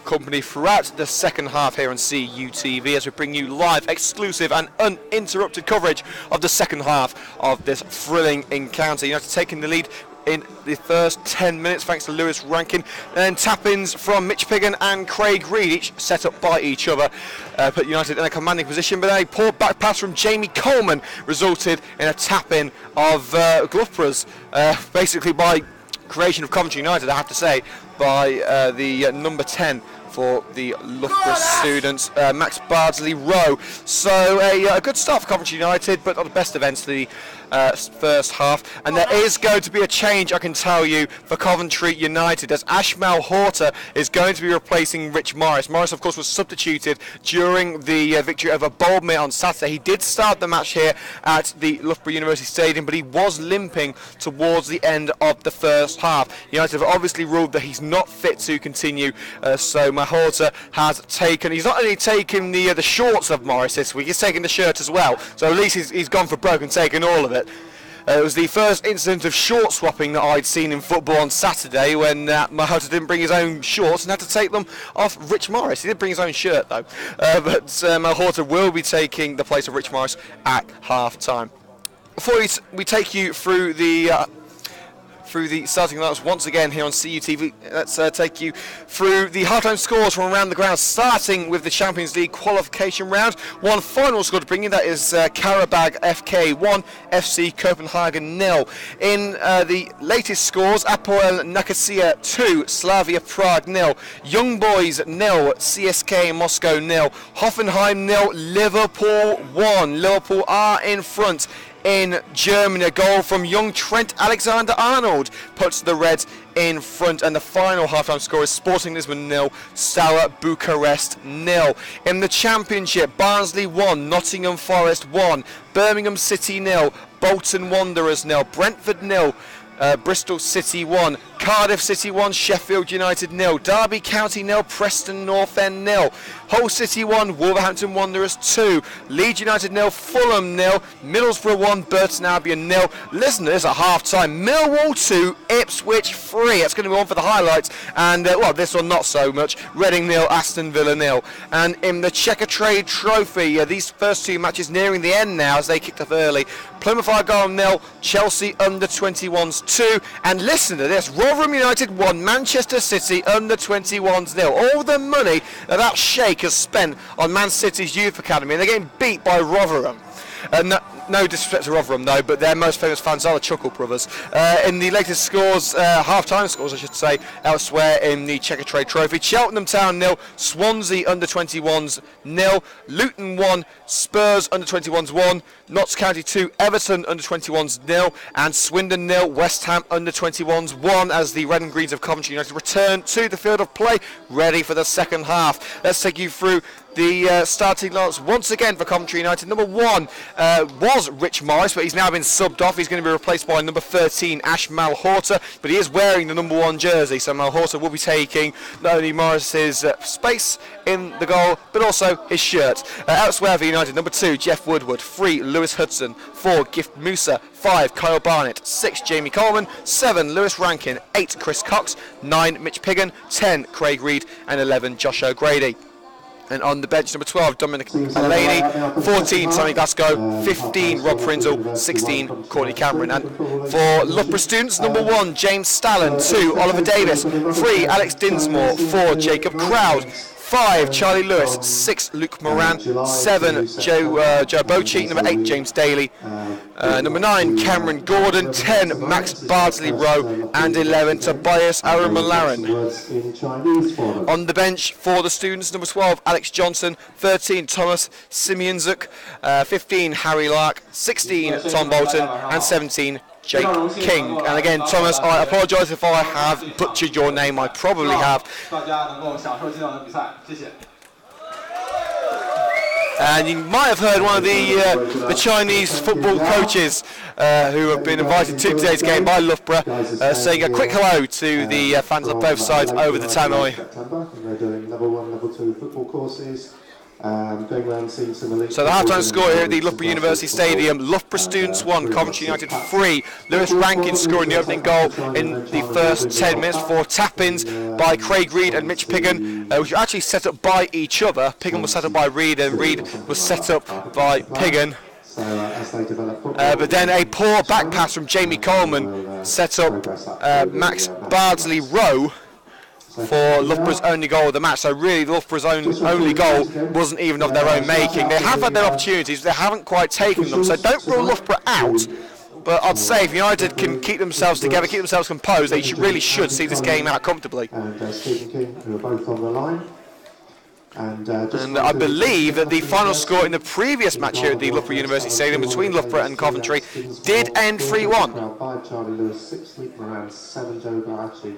company throughout the second half here on CUTV as we bring you live, exclusive and uninterrupted coverage of the second half of this thrilling encounter. United taking the lead in the first 10 minutes thanks to Lewis Rankin, and then tap-ins from Mitch Piggin and Craig Reed, each set up by each other, put United in a commanding position, but a poor back pass from Jamie Coleman resulted in a tap-in of Loughborough's, basically by creation of Coventry United, I have to say, by the number 10 for the Loughborough students, Max Bardsley-Rowe. So a good start for Coventry United, but not the best events for the first half. And there is going to be a change, I can tell you, for Coventry United, as Ashmal Horter is going to be replacing Rich Morris. Morris, of course, was substituted during the victory over Boldmere on Saturday. He did start the match here at the Loughborough University Stadium, but he was limping towards the end of the first half. United have obviously ruled that he's not fit to continue, so Horter has taken, he's not only taken the shorts of Morris this week, he's taken the shirt as well, so at least he's gone for broke and taken all of it. It was the first incident of short swapping that I'd seen in football on Saturday, when Mahota didn't bring his own shorts and had to take them off Rich Morris. He did bring his own shirt though, but Mahota will be taking the place of Rich Morris at half time. Before we take you through the starting lineups once again here on CUTV, let's take you through the half-time scores from around the ground, starting with the Champions League qualification round. One final score to bring you, that is Karabag FK 1, FC Copenhagen 0. In the latest scores, Apoel Nicosia 2, Slavia Prague 0, Young Boys 0, CSK Moscow 0, Hoffenheim 0, Liverpool 1. Liverpool are in front in Germany. A goal from young Trent Alexander-Arnold puts the Reds in front, and the final half-time score is Sporting Lisbon 0, Steaua Bucharest 0. In the Championship, Barnsley 1, Nottingham Forest 1, Birmingham City 0, Bolton Wanderers 0, Brentford 0, Bristol City 1, Cardiff City 1, Sheffield United 0, Derby County 0, Preston North End 0, Hull City 1, Wolverhampton Wanderers 2, Leeds United 0, Fulham 0, Middlesbrough 1, Burton Albion 0. Listen to this at half-time, Millwall 2, Ipswich 3. That's going to be on for the highlights, and well, this one not so much, Reading 0, Aston Villa 0. And in the Checkatrade Trophy, these first two matches nearing the end now as they kicked off early, Plymouth Argyle 0, Chelsea under-21s 2, and listen to this, Rotherham United 1, Manchester City under-21s 0. All the money that Sheikh has spent on Man City's youth academy, and they're getting beat by Rotherham. No disrespect to Rotherham though, but their most famous fans are the Chuckle Brothers. In the latest scores, half-time scores I should say, elsewhere in the Checkatrade Trophy, Cheltenham Town 0, Swansea under-21s 0, Luton 1, Spurs under-21s 1, Notts County 2, Everton under-21s 0, and Swindon 0, West Ham under-21s 1, as the Red and Greens of Coventry United return to the field of play, ready for the second half. Let's take you through the starting lineups once again for Coventry United. Number 1 was Rich Morris, but he's now been subbed off. He's going to be replaced by number 13, Ash Malhorter, but he is wearing the number 1 jersey, so Malhorter will be taking not only Morris's space in the goal, but also his shirt. Elsewhere for United, number 2, Jeff Woodward, 3, Lewis Hudson, 4, Gift Musa, 5, Kyle Barnett, 6, Jamie Coleman, 7, Lewis Rankin, 8, Chris Cox, 9, Mitch Piggin, 10, Craig Reed, and 11, Josh O'Grady. And on the bench, number 12, Dominic Allaney, 14, Tommy Glasgow, 15, Rob Frindle, 16, Cordy Cameron. And for Loughborough students, number 1, James Stallen, 2, Oliver Davis, 3, Alex Dinsmore, 4, Jacob Crowd, 5, Charlie Lewis, 6, Luke Moran, 7, Joe Bocci, number 8, James Daly, number 9, Cameron Gordon, 10, Max Bardsley-Rowe, and 11, Tobias Aramalaran. On the bench for the students, number 12, Alex Johnson, 13, Thomas Simeonzuk, 15, Harry Lark, 16, Tom Bolton, and 17, Jake King. And again, Thomas, I apologise if I have butchered your name, I probably have. And you might have heard one of the Chinese football coaches who have been invited to today's game by Loughborough saying a quick hello to the fans on both sides over the tannoy. They're doing level 1, level 2 football courses. Going around seeing some elite. So the half-time score here at the Loughborough University Stadium: Loughborough Students 1, Coventry United 3. Lewis Rankin scoring the opening goal in the first 10 minutes for tap-ins by Craig Reed and Mitch Piggin, which were actually set up by each other. Piggin was set up by Reed and Reed was set up by Piggin. But then a poor back pass from Jamie Coleman set up Max Bardsley-Rowe for Loughborough's only goal of the match. So really Loughborough's only goal wasn't even of their own making. They have had their opportunities, they haven't quite taken them. So don't rule Loughborough out, but I'd say if United can keep themselves together, keep themselves composed, they really should see this game out comfortably. And Stephen King, who are both on the line. And I believe that the final score in the previous match here at the Loughborough University Stadium between Loughborough and Coventry did end 3-1. 5 Charlie Lewis, 6 Luke Moran, 7 Joe Baracci,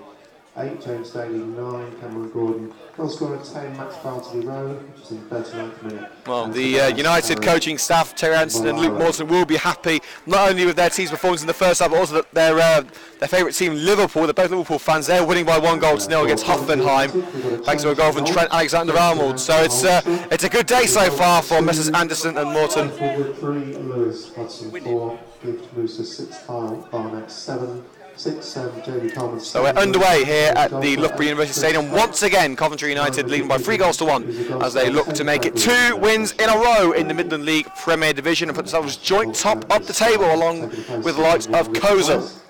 8 James Daly, 9 Cameron Gordon, goal scorer 10 Max Bardsley-Rowe, which is in 39th minute. Well, the United coaching staff, Terry Anderson and Luke Morton, will be happy not only with their team's performance in the first half, but also that their favourite team, Liverpool, they're both Liverpool fans, they're winning by 1-0 against Hoffenheim, thanks to a goal from Trent Alexander-Arnold. So it's a good day so far for Messrs Anderson and Morton. 3 Lewis, Hudson 4, Gift Musa 6, Kyle Barnett 7. 6, Jamie Coleman. So we're underway here at the Loughborough University Stadium. Once again, Coventry United leading by 3-1 as they look to make it 2 wins in a row in the Midland League Premier Division and put themselves joint top of the table along with the likes of Koza.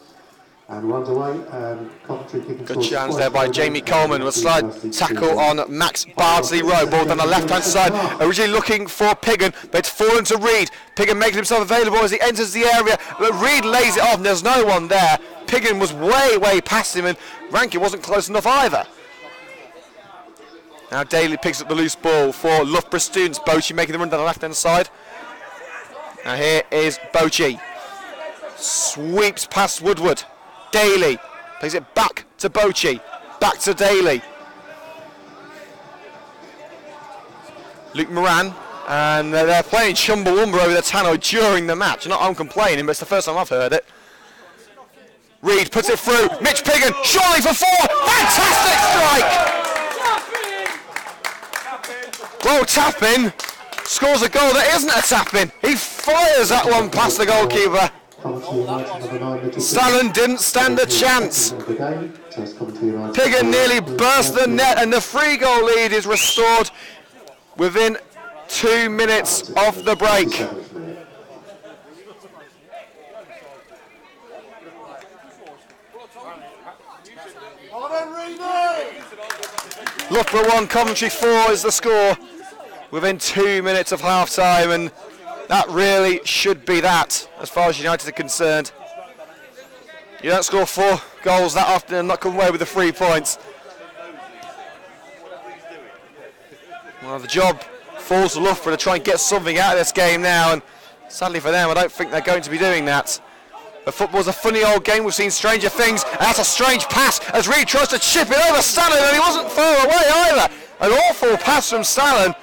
And runs away, Coventry kicking. Good chance there by Jamie Coleman with a slide tackle on Max Bardsley-Rowe. Ball down the left-hand side, originally looking for Piggin, but it's fallen to Reed. Piggin making himself available as he enters the area, but Reed lays it off and there's no one there. Piggin was way past him and Rankin wasn't close enough either. Now Daly picks up the loose ball for Loughborough Students. Bochi making the run down the left-hand side. Now here is Bochi. Sweeps past Woodward. Daly plays it back to Bochi, back to Daly. Luke Moran, and they're playing Chumbawamba over the tannoy during the match. Not I'm complaining, but it's the first time I've heard it. Reed puts it through, Mitch Piggin, surely for 4, fantastic strike! Well, tap-in, scores a goal that isn't a tap-in. He fires that one past the goalkeeper. Stallen didn't stand a chance. Piggin nearly burst the net and the 3-goal lead is restored within 2 minutes of the break. Loughborough 1, Coventry 4 is the score within 2 minutes of half-time, and that really should be that, as far as United are concerned. You don't score 4 goals that often and not come away with the 3 points. Well, the job falls to Loughborough to try and get something out of this game now, and sadly for them, I don't think they're going to be doing that. But football's a funny old game, we've seen stranger things, and that's a strange pass as Reed tries to chip it over Stallen, and he wasn't far away either. An awful pass from Stallen.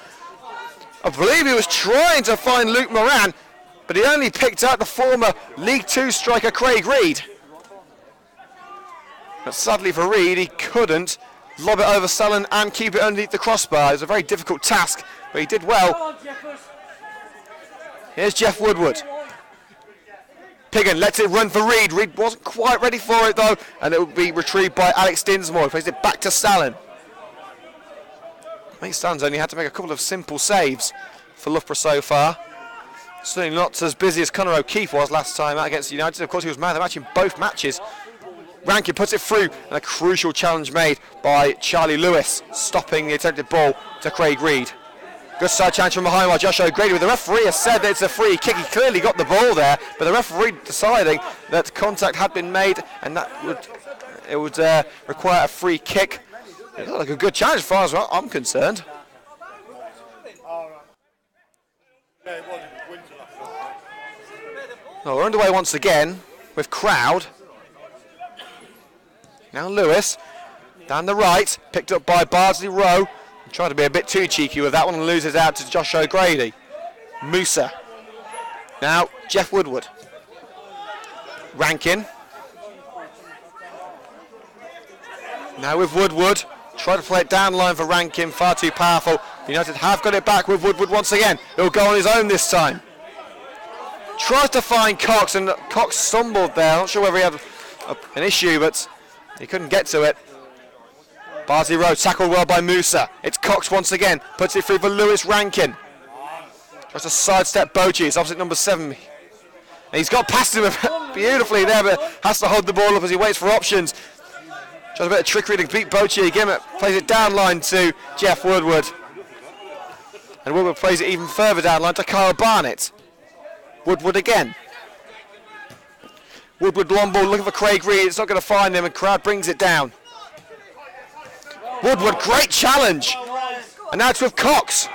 I believe he was trying to find Luke Moran, but he only picked out the former League 2 striker Craig Reed. But sadly for Reed, he couldn't lob it over Stallen and keep it underneath the crossbar. It was a very difficult task, but he did well. Here's Jeff Woodward. Piggin lets it run for Reed. Reed wasn't quite ready for it though, and it will be retrieved by Alex Dinsmore. He plays it back to Stallen. I think Stallen's only had to make a couple of simple saves for Loughborough so far. Certainly not as busy as Conor O'Keefe was last time out against United. Of course, he was man of the match in both matches. Rankin puts it through, and a crucial challenge made by Charlie Lewis, stopping the attempted ball to Craig Reed. Good side challenge from behind by Josh O'Grady, with the referee has said that it's a free kick. He clearly got the ball there, but the referee deciding that contact had been made, and that would require a free kick. It looked like a good challenge as far as I'm concerned. Well, we're underway once again with crowd. Now Lewis, down the right, picked up by Bardsley-Rowe. Tried to be a bit too cheeky with that one and loses out to Josh O'Grady. Musa. Now Jeff Woodward. Rankin. Now with Woodward. Try to play it down the line for Rankin, far too powerful United have got it back with Woodward once again. He'll go on his own this time. Tries to find Cox, and Cox stumbled there. Not sure whether he had an issue, but he couldn't get to it. Barnsley Road tackled well by Musa. It's Cox once again. Puts it through for Lewis Rankin. Tries to sidestep Bochi. It's opposite number 7. And he's got past him beautifully there, but has to hold the ball up as he waits for options. Tries a bit of trickery to beat Bochi again, but plays it down line to Jeff Woodward. And Woodward plays it even further down line to Kyle Barnett. Woodward again. Woodward long ball looking for Craig Reed. It's not going to find him, and Crowd brings it down. Woodward, great challenge. And now it's with Cox.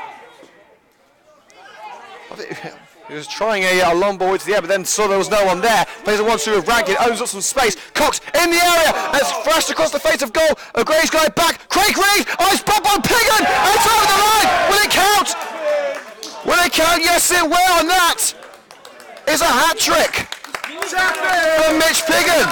He was trying a long ball into the air, but then saw there was no one there. Plays a 1-2 with Rankin, opens up some space. Cox in the area, and it's flashed across the face of goal. O'Grady's got it back. Craig Reed, it's popped on Piggin, and it's over the line. Will it count? Will it count? Yes, it will, and that is a hat-trick for Mitch Piggin.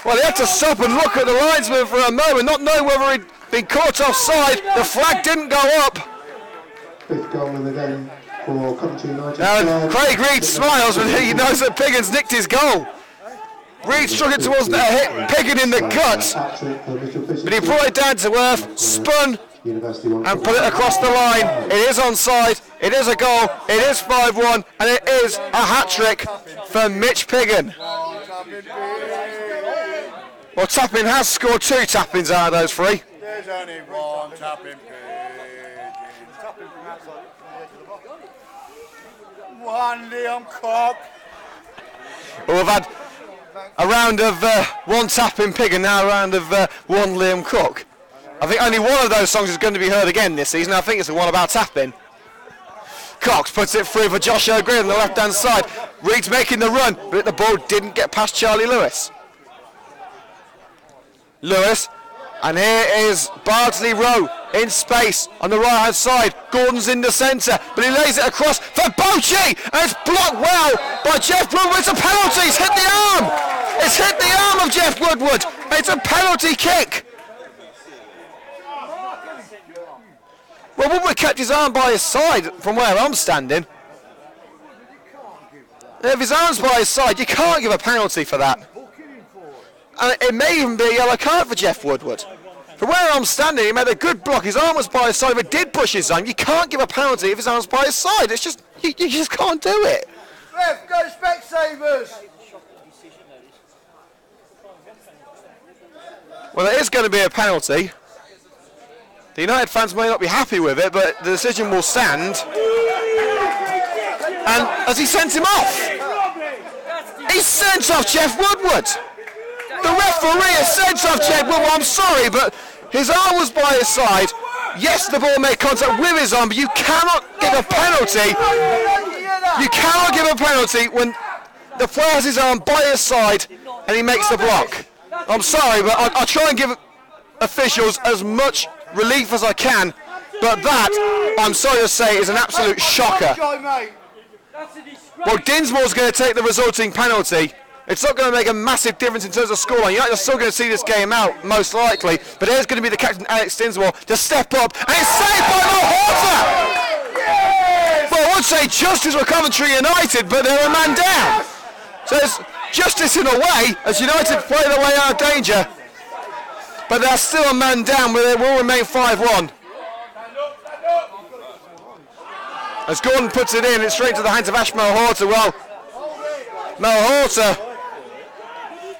Well, he had to stop and look at the linesman for a moment, not knowing whether he'd been caught offside. The flag didn't go up. Fifth goal of the game for Coventry United. Now, Craig Reed smiles when he knows that Piggin's nicked his goal. Reed struck it towards the hit Piggin in the gut, but he brought it down to earth, spun, and put it across the line. It is onside, it is a goal, it is 5-1, and it is a hat-trick for Mitch Piggin. Well, Tapping has scored 2 tappings out of those 3. There's only one tapping. One Liam Cock. Well, we've had a round of 1 tapping Piggin, now a round of 1 Liam Cook. I think only one of those songs is going to be heard again this season. I think it's the one about tapping. Cox puts it through for Josh O'Grady on the left-hand side. Reed's making the run, but the ball didn't get past Charlie Lewis. Lewis, and here is Bardsley Rowe in space on the right-hand side. Gordon's in the centre, but he lays it across for Bochi, and it's blocked well by Jeff Woodward. It's a penalty. It's hit the arm. It's hit the arm of Jeff Woodward. It's a penalty kick. Well, Woodward kept his arm by his side from where I'm standing. If his arm's by his side, you can't give a penalty for that. And it may even be a yellow card for Jeff Woodward. From where I'm standing, he made a good block. His arm was by his side, but did push his arm. You can't give a penalty if his arm's by his side. It's just, you just can't do it. Ref, go Specsavers! Well, it is going to be a penalty. The United fans may not be happy with it, but the decision will stand. And has he sent him off? He sent off Jeff Woodward. The referee has sent off Jeff Woodward. I'm sorry, but his arm was by his side. Yes, the ball made contact with his arm, but you cannot give a penalty. You cannot give a penalty when the player has his arm by his side and he makes the block. I'm sorry, but I'll try and give officials as much relief as I can, but that, I'm sorry to say, is an absolute shocker. Well, Dinsmore's going to take the resulting penalty. It's not going to make a massive difference in terms of scoreline. You're still going to see this game out, most likely. But here's going to be the captain, Alex Dinsmore, to step up, and it's saved by Malhorter! Yes! Well, I would say justice for Coventry United, but they're a man down. So it's justice in a way, as United play their way out of danger. But they're still a man down, but they will remain 5-1. As Gordon puts it in, it's straight to the hands of Ash Malhorter. Well, Malhorter,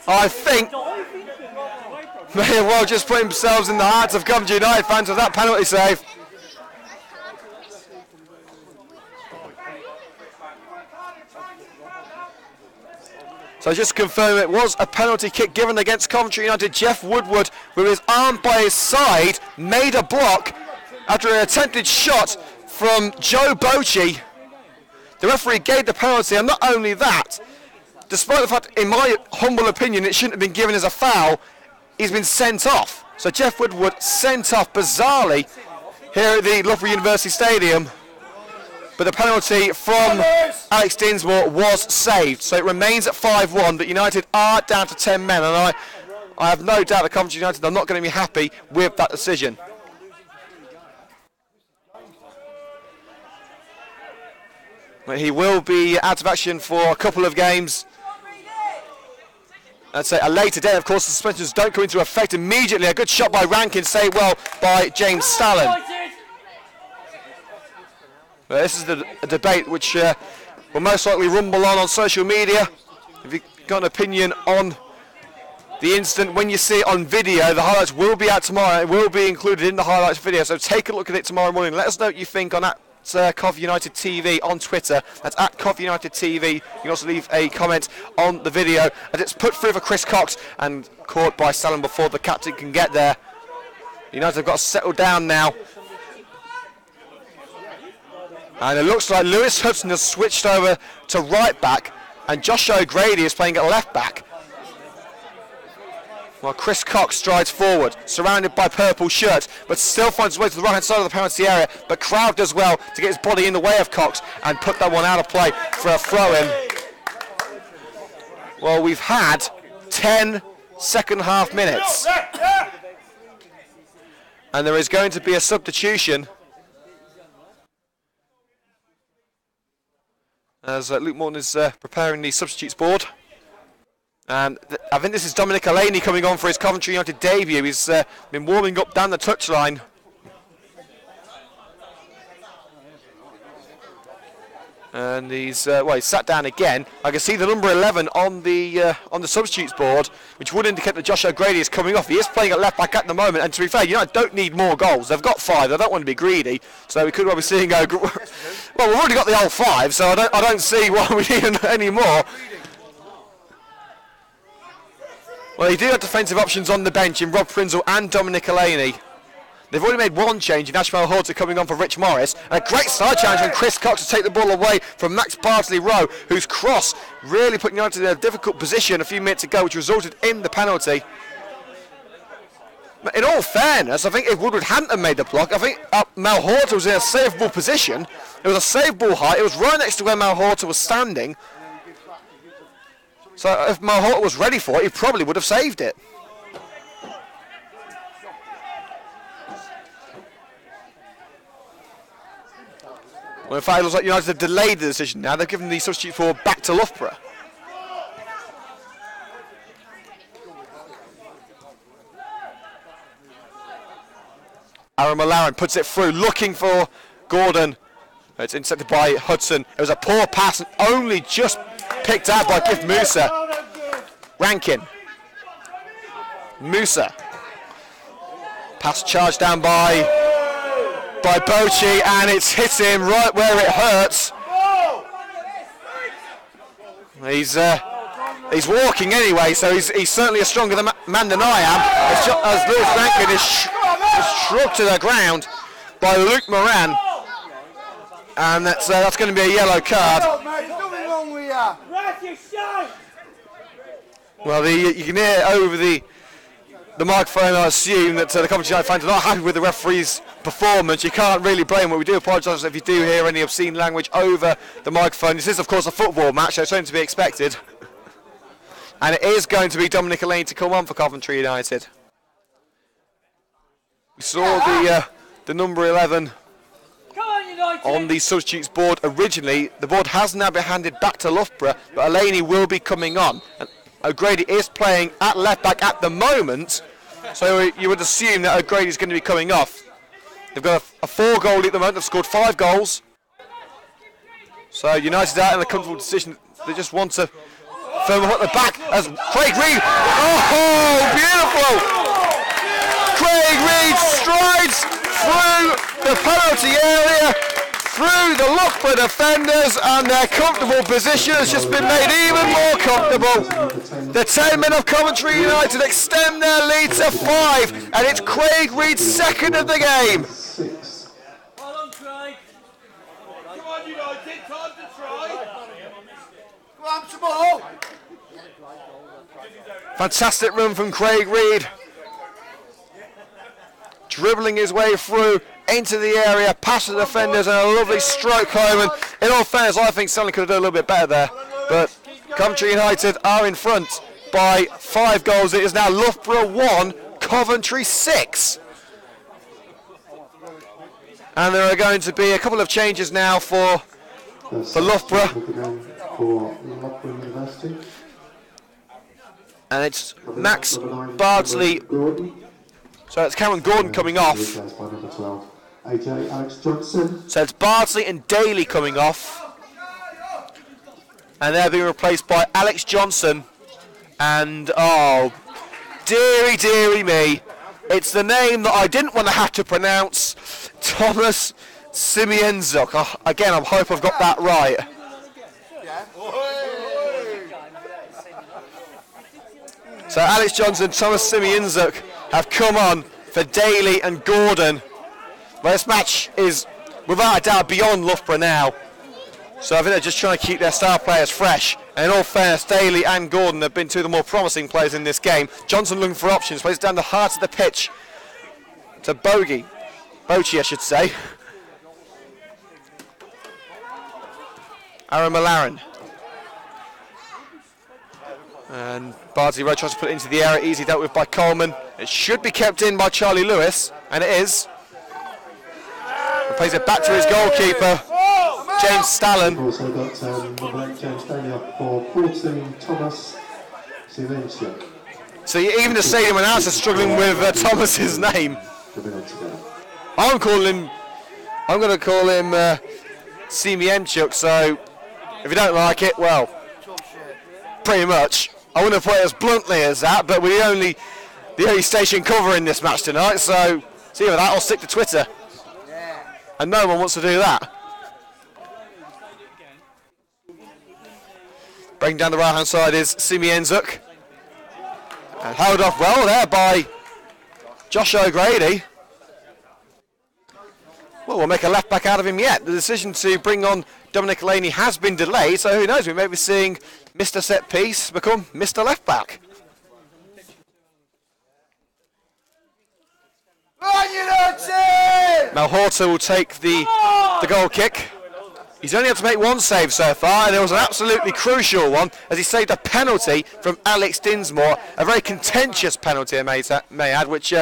I think, may have well just put themselves in the hearts of Coventry United fans with that penalty save. So just confirm it was a penalty kick given against Coventry United. Jeff Woodward, with his arm by his side, made a block after an attempted shot from Joe Bochi. The referee gave the penalty, and not only that, despite the fact, in my humble opinion, it shouldn't have been given as a foul, he's been sent off. So Jeff Woodward sent off bizarrely here at the Loughborough University Stadium. But the penalty from Alex Dinsmore was saved. So it remains at 5-1, but United are down to 10 men. And I have no doubt that Coventry United are not going to be happy with that decision. He will be out of action for a couple of games. I'd say a later day, of course, the suspensions don't come into effect immediately. A good shot by Rankin, saved well by James Stallen. But this is a debate which will most likely rumble on social media. If you've got an opinion on the incident, when you see it on video, the highlights will be out tomorrow. It will be included in the highlights video, so take a look at it tomorrow morning. Let us know what you think on that. Cov United TV on Twitter. That's at Cov United TV. You can also leave a comment on the video as it's put through for Chris Cox and caught by Stallen before the captain can get there. United have got to settle down now. And it looks like Lewis Hudson has switched over to right back and Josh O'Grady is playing at left back. While Chris Cox strides forward, surrounded by purple shirts, but still finds his way to the right-hand side of the penalty area. But Crowd does well to get his body in the way of Cox and put that one out of play for a throw-in. Well, we've had 10 second-half minutes. And there is going to be a substitution as Luke Morton is preparing the substitutes board. And I think this is Dominic Alaney coming on for his Coventry United debut. He's been warming up down the touchline. And he's sat down again. I can see the number 11 on the substitutes board, which would indicate that Josh O'Grady is coming off. He is playing at left back at the moment, and to be fair, United don't need more goals. They've got 5. They don't want to be greedy, so we could well be seeing. Well, we've already got the whole 5, so I don't see why we need any more. Well, you do have defensive options on the bench in Rob Prinzel and Dominic Alaney. They've already made one change in Ashmel Horter coming on for Rich Morris. And a great side challenge from Chris Cox to take the ball away from Max Bardsley-Rowe, whose cross really put United in a difficult position a few minutes ago, which resulted in the penalty. In all fairness, I think if Woodward hadn't have made the block, I think Mal Horter was in a savable position. It was a save ball height. It was right next to where Mal Horter was standing. So if Mal Horter was ready for it, he probably would have saved it. Well, in fact, it looks like United have delayed the decision now. They've given the substitute forward back to Loughborough. Aaron Malaren puts it through, looking for Gordon. It's intercepted by Hudson. It was a poor pass and only just picked out by Gift Musa. Rankin. Musa. Pass charged down by Bochi, and it's hit him right where it hurts. He's walking anyway, so he's certainly a stronger man than I am. As Lewis Rankin is shrugged to the ground by Luke Moran. And that's going to be a yellow card. Well, you can hear over the microphone, I assume, that the Coventry United fans are not happy with the referee's performance. You can't really blame him. We do apologise if you do hear any obscene language over the microphone. This is, of course, a football match, so it's only to be expected. And it is going to be Dominic Alaney to come on for Coventry United. We saw the number 11 on the substitutes board originally. The board has now been handed back to Loughborough, but Alaney will be coming on. And O'Grady is playing at left back at the moment, so you would assume that O'Grady is going to be coming off. They've got a 4-goal lead at the moment. They've scored 5 goals. So United are in a comfortable decision. They just want to firm up at the back as Craig Reed. Oh, beautiful! Craig Reed strides through the penalty area, through the Loughborough defenders, and their comfortable position has just been made even more comfortable. The 10 men of Coventry United extend their lead to 5, and it's Craig Reed's second of the game. Well done, Craig. Come on, United, time to try. Go on, some more. Fantastic run from Craig Reed. Dribbling his way through into the area, past the defenders, and a lovely stroke home. And in all fairness, I think Stanley could have done a little bit better there. But Coventry United are in front by 5 goals. It is now Loughborough 1, Coventry 6. And there are going to be a couple of changes now for for Loughborough. For Loughborough University. And it's Max Bardsley. So it's Cameron Gordon coming off. So it's Bardsley and Daly coming off. And they're being replaced by Alex Johnson. And, oh, dearie, dearie me. It's the name that I didn't want to have to pronounce. Thomas Simienzuk. Oh, again, I hope I've got that right. So Alex Johnson, Thomas Simienzuk have come on for Daly and Gordon. But this match is, without a doubt, beyond Loughborough now. So I think they're just trying to keep their star players fresh. And in all fairness, Daly and Gordon have been two of the more promising players in this game. Johnson looking for options, plays down the heart of the pitch to Bochy, I should say. Aaron Malaran. And Bardsley Road tries to put it into the area, easily dealt with by Coleman. It should be kept in by Charlie Lewis, and it is. He plays it back to his goalkeeper, James Stallen. Also got James Stallen for 14, Thomas Simienzuk. So even the stadium announcer struggling with Thomas's name. I'm going to call him Simienzuk, so if you don't like it, well, pretty much. I wouldn't have put it as bluntly as that, but we're the only station covering this match tonight, so see with that, I'll stick to Twitter. And no one wants to do that. Breaking down the right hand side is Simienzuk. And held off well there by Josh O'Grady. Well, we'll make a left back out of him yet. The decision to bring on Dominic Laney has been delayed, so who knows, we may be seeing Mr. Set Piece become Mr. Left Back. Now Horter will take the goal kick. He's only had to make one save so far, and it was an absolutely crucial one as he saved a penalty from Alex Dinsmore, a very contentious penalty I may add, which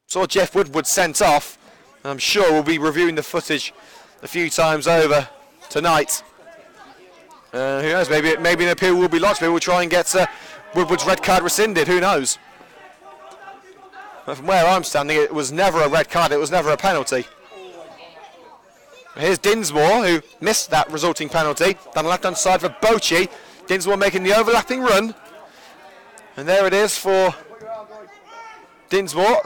saw Jeff Woodward sent off. And I'm sure we'll be reviewing the footage a few times over tonight. Who knows, maybe an appeal will be lodged. Maybe we'll try and get Woodward's red card rescinded, who knows. But from where I'm standing, it was never a red card, it was never a penalty. Here's Dinsmore, who missed that resulting penalty. Down the left-hand side for Bochy. Dinsmore making the overlapping run. And there it is for Dinsmore.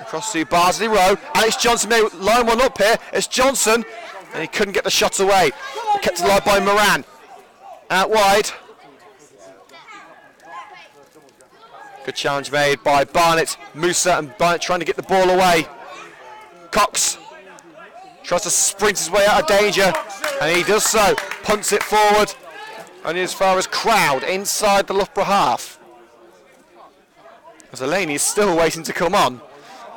Across to Bardsley Row. Alex Johnson may line one up here. It's Johnson. And he couldn't get the shot away. Kept alive by Moran. Out wide. Good challenge made by Barnett. Musa and Barnett trying to get the ball away. Cox tries to sprint his way out of danger, and he does so. Punts it forward, only as far as Crowd inside the Loughborough half. As Elaney is still waiting to come on.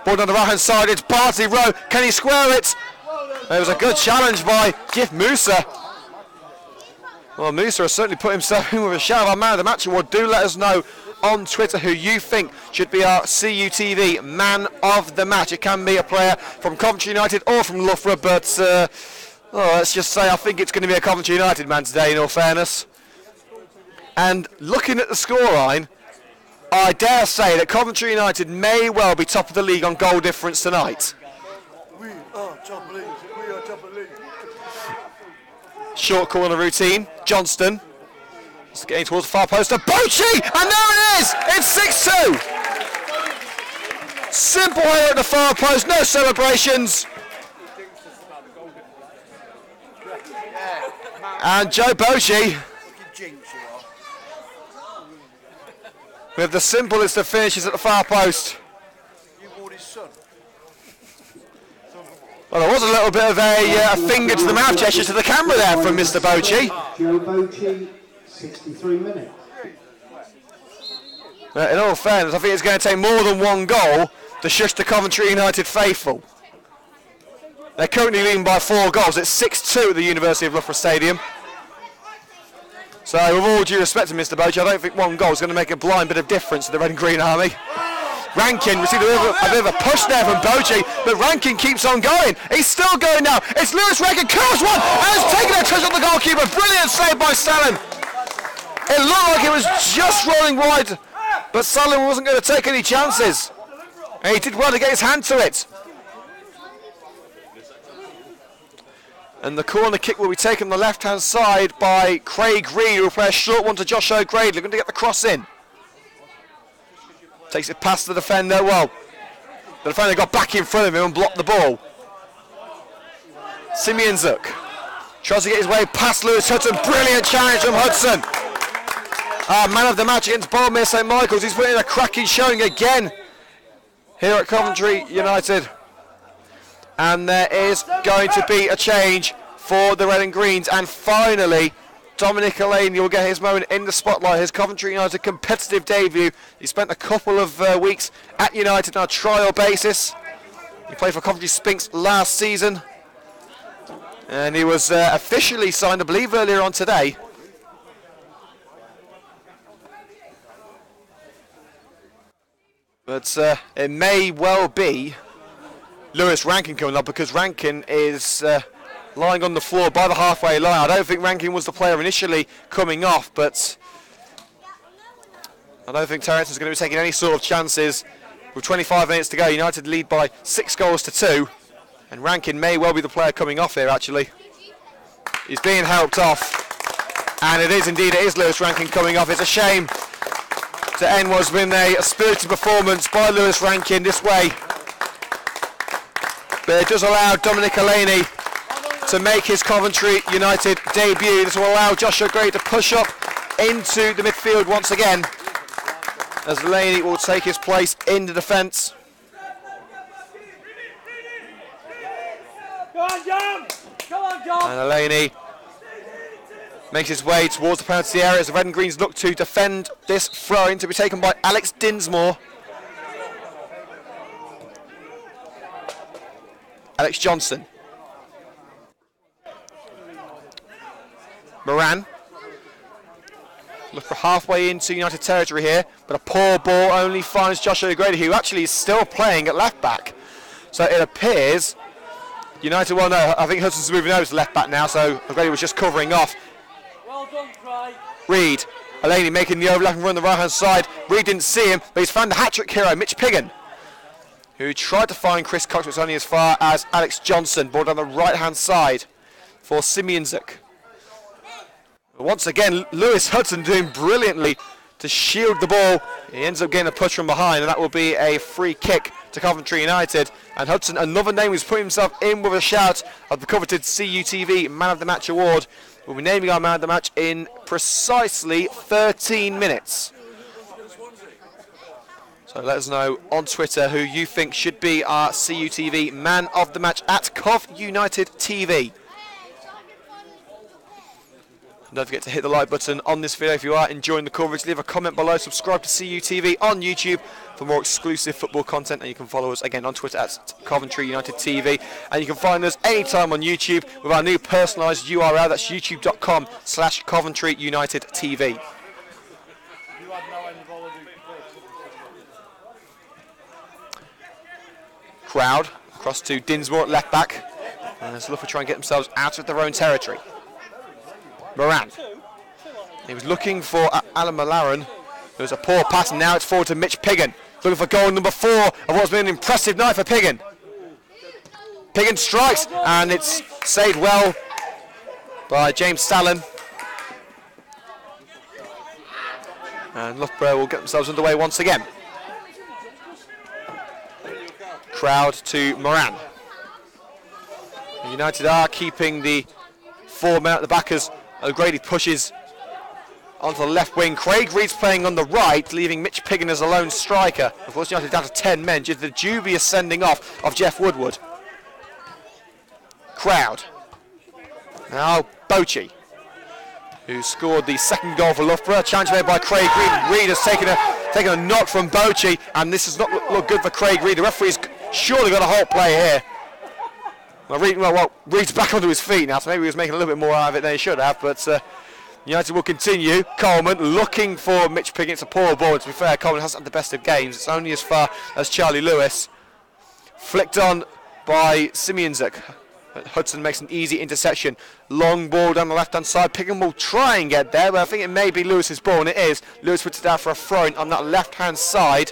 Ball on the right hand side, it's Bardsley Row. Can he square it? There was a good challenge by Gif Musa. Well, Musa has certainly put himself in with a shout of our man of the match award. Do let us know on Twitter who you think should be our CUTV man of the match. It can be a player from Coventry United or from Loughborough, but let's just say I think it's going to be a Coventry United man today, in all fairness. And looking at the scoreline, I dare say that Coventry United may well be top of the league on goal difference tonight. We are top of the league. We are top of the league. Short corner routine, Johnston. It's getting towards the far post of Bochy, and there it is! It's 6-2! Simple header at the far post, no celebrations. And Joe Bochy with the simplest of finishes at the far post. Well, there was a little bit of a finger to the mouth gesture to the camera there from Mr. Bochy. Joe Bochy, 63 minutes. In all fairness, I think it's going to take more than one goal to shush the Coventry United faithful. They're currently leading by 4 goals. It's 6-2 at the University of Loughborough Stadium. So with all due respect to Mr. Bochy, I don't think one goal is going to make a blind bit of difference to the Red and Green Army. Rankin received a bit of a push there from Bochi, but Rankin keeps on going. He's still going now. It's Lewis Rankin, curves one, and has taken a touch on the goalkeeper. Brilliant save by Stalin. It looked like it was just rolling wide, but Stalin wasn't going to take any chances. And he did well to get his hand to it. And the corner kick will be taken on the left-hand side by Craig Reed, who will play a short one to Josh O'Grady, looking to get the cross in. Takes it past the defender. Well, the defender got back in front of him and blocked the ball. Simeon Zook tries to get his way past Lewis Hudson. Brilliant challenge from Hudson. Man of the match against Bournemouth St Michael's. He's putting in a cracking showing again here at Coventry United. And there is going to be a change for the Red and Greens. And finally, Dominic Alani will get his moment in the spotlight. His Coventry United competitive debut. He spent a couple of weeks at United on a trial basis. He played for Coventry Spinks last season. And he was officially signed, I believe, earlier on today. But it may well be Lewis Rankin coming up, because Rankin is lying on the floor by the halfway line. I don't think Rankin was the player initially coming off, but I don't think Terence is going to be taking any sort of chances. With 25 minutes to go, United lead by 6-2, and Rankin may well be the player coming off here, actually. He's being helped off, and it is Lewis Rankin coming off. It's a shame to end what's been a spirited performance by Lewis Rankin this way. But it does allow Dominic Alani to make his Coventry United debut. This will allow Joshua Gray to push up into the midfield once again, as Alani will take his place in the defence. Go on, John! Go on, John! And Alani makes his way towards the penalty area as the Red and Greens look to defend this throw-in, to be taken by Alex Dinsmore. Alex Johnson. Moran. Look for halfway into United territory here, but a poor ball only finds Joshua O'Grady, who actually is still playing at left back. So it appears United, well no, I think Hudson's moving over to left back now, so O'Grady was just covering off. Well done, Craig. Reed. Alani making the overlapping run on the right hand side. Reed didn't see him, but he's found the hat-trick hero, Mitch Piggin, who tried to find Chris Cox, but it's only as far as Alex Johnson. Ball down the right-hand side for Simeon Zook. Once again, Lewis Hudson doing brilliantly to shield the ball. He ends up getting a push from behind, and that will be a free kick to Coventry United. And Hudson, another name who's putting himself in with a shout of the coveted CUTV Man of the Match award. We'll be naming our Man of the Match in precisely 13 minutes. So let us know on Twitter who you think should be our CUTV Man of the Match at Cov United TV. And don't forget to hit the like button on this video if you are enjoying the coverage. Leave a comment below, subscribe to CUTV on YouTube for more exclusive football content, and you can follow us again on Twitter at Coventry United TV. And you can find us anytime on YouTube with our new personalised URL. That's youtube.com/Coventry United TV. Crowd across to Dinsmore at left back, and let's look for trying to get themselves out of their own territory. Moran. He was looking for Alan Malaran. There was a poor pass, and now it's forward to Mitch Piggin. Looking for goal number 4 of what's been an impressive night for Piggin. Piggin strikes, and it's saved well by James Stalin. And Loughborough will get themselves underway once again. Crowd to Moran. United are keeping the 4 men at the back as O'Grady pushes onto the left wing. Craig Reed's playing on the right, leaving Mitch Piggin as a lone striker. Of course, United down to 10 men due to the dubious sending off of Jeff Woodward. Crowd. Now Bochi, who scored the second goal for Loughborough. Challenge made by Craig Reed. Reed has taken a knock from Bochi, and this does not look good for Craig Reed. The referee's surely got a halt play here. Well, Reed's back onto his feet now, so maybe he was making a little bit more out of it than he should have, but United will continue. Coleman looking for Mitch Piggin. It's a poor ball. To be fair, Coleman hasn't had the best of games. It's only as far as Charlie Lewis. Flicked on by Simeonczuk. Hudson makes an easy interception. Long ball down the left-hand side. Piggin will try and get there, but I think it may be Lewis's ball, and it is. Lewis puts it down for a throw-in on that left-hand side.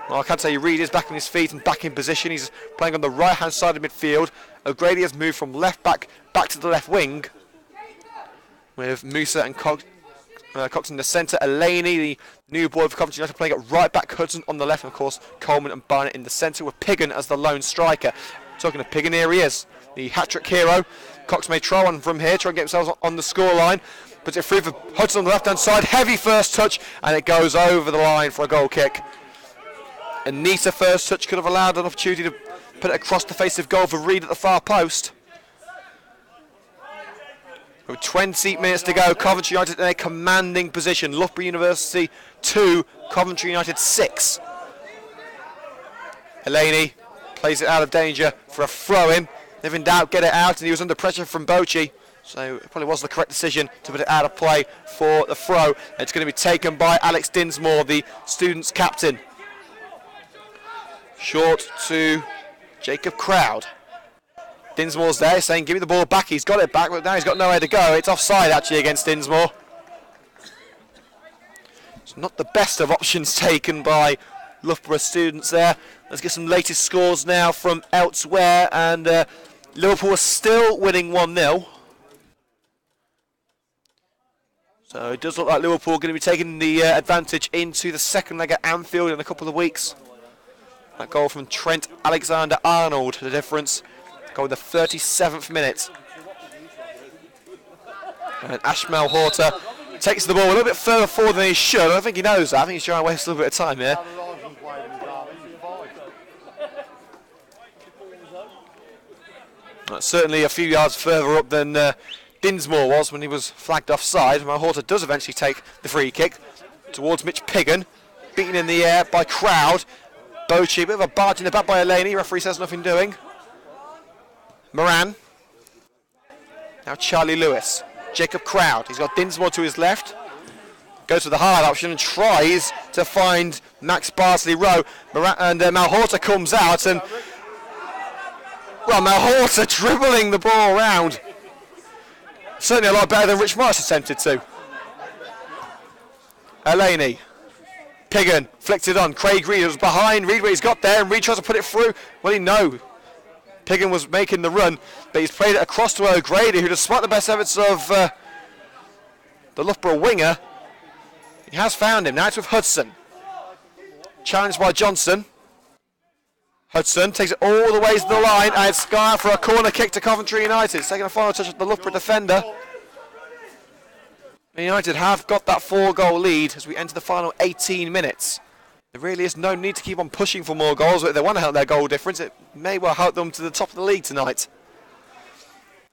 Well, I can't tell you, Reid is back on his feet and back in position. He's playing on the right-hand side of midfield. O'Grady has moved from left back to the left wing, with Musa and Cox in the centre. Elaney, the new boy for Coventry United, playing at right back. Hudson on the left, and of course Coleman and Barnett in the centre, with Piggin as the lone striker. Talking of Piggin, here he is, the hat-trick hero. Cox may try one from here, try and get themselves on the scoreline. Puts it through for Hudson on the left-hand side. Heavy first touch, and it goes over the line for a goal kick. A neater first touch could have allowed an opportunity to put it across the face of goal for Reid at the far post. With 20 minutes to go, Coventry United in a commanding position. Loughborough University 2, Coventry United 6. Elaney plays it out of danger for a throw-in. If in doubt, get it out, and he was under pressure from Bochy. So it probably was the correct decision to put it out of play for the throw. It's going to be taken by Alex Dinsmore, the students' captain. Short to Jacob Crowd. Dinsmore's there saying, give me the ball back. He's got it back, but now he's got nowhere to go. It's offside actually against Dinsmore. It's not the best of options taken by Loughborough students there. Let's get some latest scores now from elsewhere, and Liverpool are still winning 1-0. So it does look like Liverpool are going to be taking the advantage into the second leg at Anfield in a couple of weeks. That goal from Trent Alexander-Arnold, the difference. Goal in the 37th minute. And Ashmel Horter takes the ball a little bit further forward than he should. I don't think he knows that. I think he's trying to waste a little bit of time here. Certainly a few yards further up than Dinsmore was when he was flagged offside. Horter does eventually take the free kick towards Mitch Piggin. Beaten in the air by Crowd. Bochy, a bit of a barge in the back by Elaney. Referee says nothing doing. Moran. Now Charlie Lewis. Jacob Crowd. He's got Dinsmore to his left. Goes for the hard option and tries to find Max Barsley-Rowe. And Malhorter comes out, and well, Malhorter dribbling the ball around. Certainly a lot better than Rich Morris attempted to. Elaney. Piggin flicked it on. Craig Reid was behind Reid, but he's got there, and Reid tries to put it through. Well, he no. Piggin was making the run, but he's played it across to O'Grady, who, despite the best efforts of the Loughborough winger, he has found him. Now it's with Hudson. Challenged by Johnson. Hudson takes it all the way to the line, and it's gone out for a corner kick to Coventry United. It's taking a final touch of the Loughborough defender. United have got that 4-goal lead as we enter the final 18 minutes. There really is no need to keep on pushing for more goals, but if they want to help their goal difference, it may well help them to the top of the league tonight.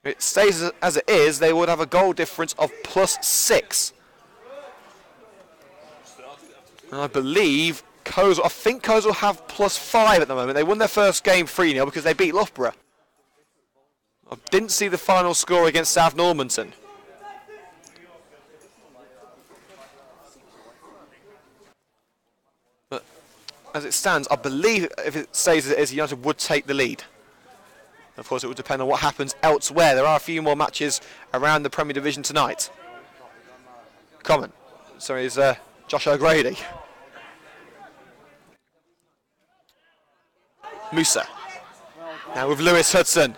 If it stays as it is, they would have a goal difference of +6. And I believe I think Coes will have +5 at the moment. They won their first game 3-0 because they beat Loughborough. I didn't see the final score against South Normanton. But as it stands, I believe if it stays as it is, United would take the lead. Of course, it would depend on what happens elsewhere. There are a few more matches around the Premier Division tonight. Comment. Sorry, is Josh O'Grady. Musa. Now with Lewis Hudson.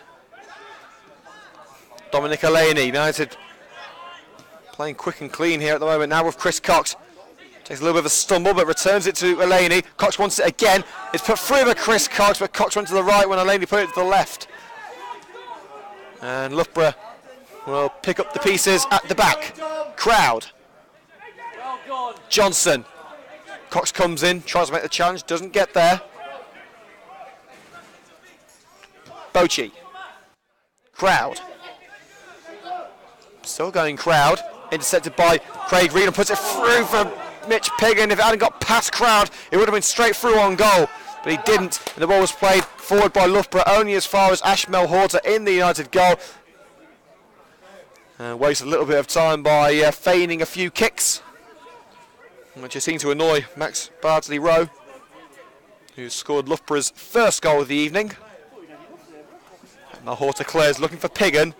Dominic Elaney. United playing quick and clean here at the moment. Now with Chris Cox. Takes a little bit of a stumble, but returns it to Elaney. Cox wants it again. It's put through by Chris Cox, but Cox went to the right when Elaney put it to the left. And Loughborough will pick up the pieces at the back. Crowd. Johnson. Cox comes in, tries to make the challenge, doesn't get there. Bochy. Crowd. Still going Crowd. Intercepted by Craig Reid and puts it through for Mitch Piggin. If it hadn't got past Crowd, it would have been straight through on goal. But he didn't. And the ball was played forward by Loughborough only as far as Ashmel Horter in the United goal. Wasted a little bit of time by feigning a few kicks, which just seemed to annoy Max Bardsley-Rowe, who scored Loughborough's first goal of the evening. Now Horta clears, looking for Piggin,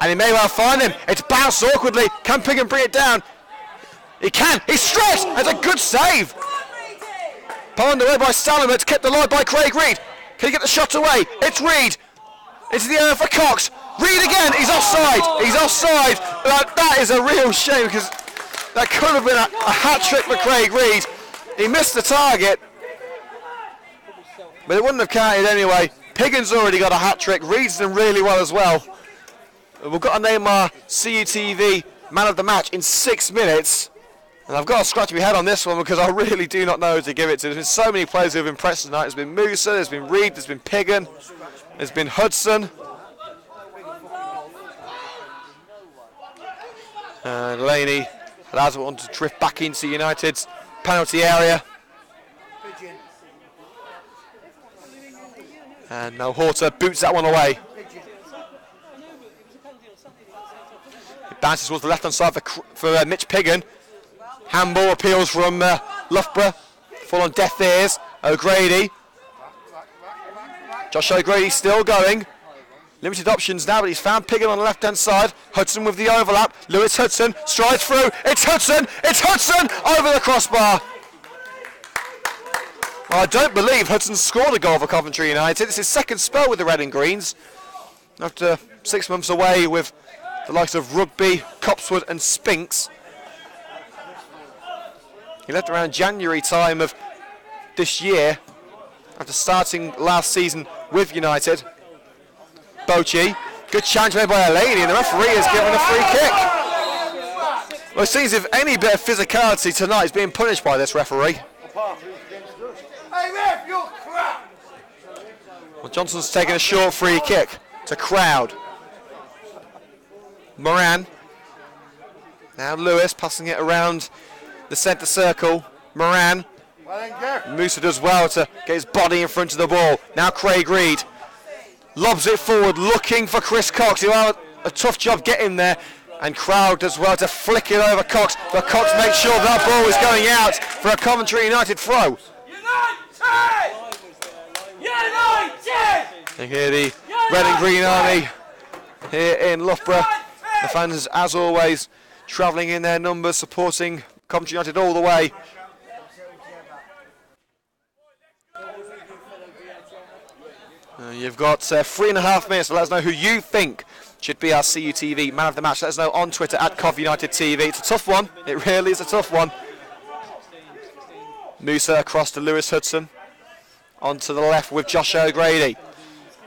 and he may well find him. It's bounced awkwardly. Can Piggin bring it down? He can. He's stretched. That's a good save. Palmed away by Salamet, kept alive by Craig Reed. Can he get the shot away? It's Reed. Into the air for Cox. Reed again. He's offside. He's offside. That is a real shame, because that could have been a hat trick for Craig Reed. He missed the target, but it wouldn't have counted anyway. Piggin's already got a hat trick. Reed's done really well as well. We've got to name our CUTV man of the match in 6 minutes. And I've got to scratch my head on this one, because I really do not know who to give it to. There's been so many players who have impressed tonight. There's been Musa, there's been Reed, there's been Piggin, there's been Hudson. And Laney allows one to drift back into United's penalty area. And now Horta boots that one away. It bounces towards the left-hand side for Mitch Piggin. Handball appeals from Loughborough. Full on deaf ears. O'Grady. Josh O'Grady still going. Limited options now, but he's found Piggin on the left-hand side. Hudson with the overlap. Lewis Hudson strides through. It's Hudson! It's Hudson! Over the crossbar. Well, I don't believe Hudson scored a goal for Coventry United. It's his second spell with the Red and Greens, after 6 months away with the likes of Rugby, Copswood and Spinks. He left around January time of this year, after starting last season with United. Bochi, good challenge made by Elaney, and the referee has given a free kick. Well, it seems if any bit of physicality tonight is being punished by this referee. Hey, ref, you're crap! Well, Johnson's taking a short free kick to Crowd. Moran. Now Lewis passing it around the centre circle. Moran. Musa does well to get his body in front of the ball. Now Craig Reed lobs it forward, looking for Chris Cox. He'll have a tough job getting there. And Crowd does well to flick it over Cox, but Cox makes sure that ball is going out for a Coventry United throw. United! And here the Red and Green Army here in Loughborough. The fans, as always, travelling in their numbers, supporting Coventry United all the way. You've got 3.5 minutes to let us know who you think should be our CUTV man of the match. Let us know on Twitter at CovUnitedTV. It's a tough one. It really is a tough one. Musa across to Lewis Hudson. Onto the left with Josh O'Grady.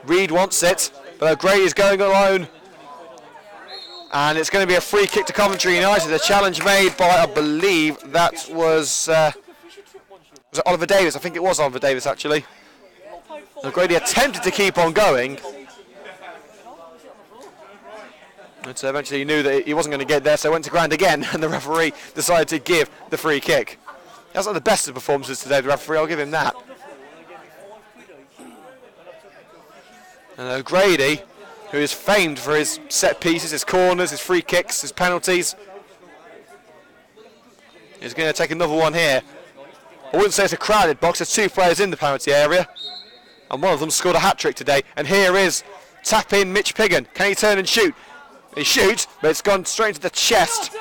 Reed wants it, but O'Grady is going alone. And it's going to be a free kick to Coventry United. A challenge made by, I believe, that was it Oliver Davis? I think it was Oliver Davis, actually. O'Grady attempted to keep on going. But eventually he knew that he wasn't going to get there, so went to ground again, and the referee decided to give the free kick. That's not the best of performances today, the referee, I'll give him that. And O'Grady, who is famed for his set pieces, his corners, his free kicks, his penalties, is going to take another one here. I wouldn't say it's a crowded box, there's 2 players in the penalty area, and one of them scored a hat-trick today. And here is tap-in Mitch Piggin. Can he turn and shoot? He shoots, but it's gone straight into the chest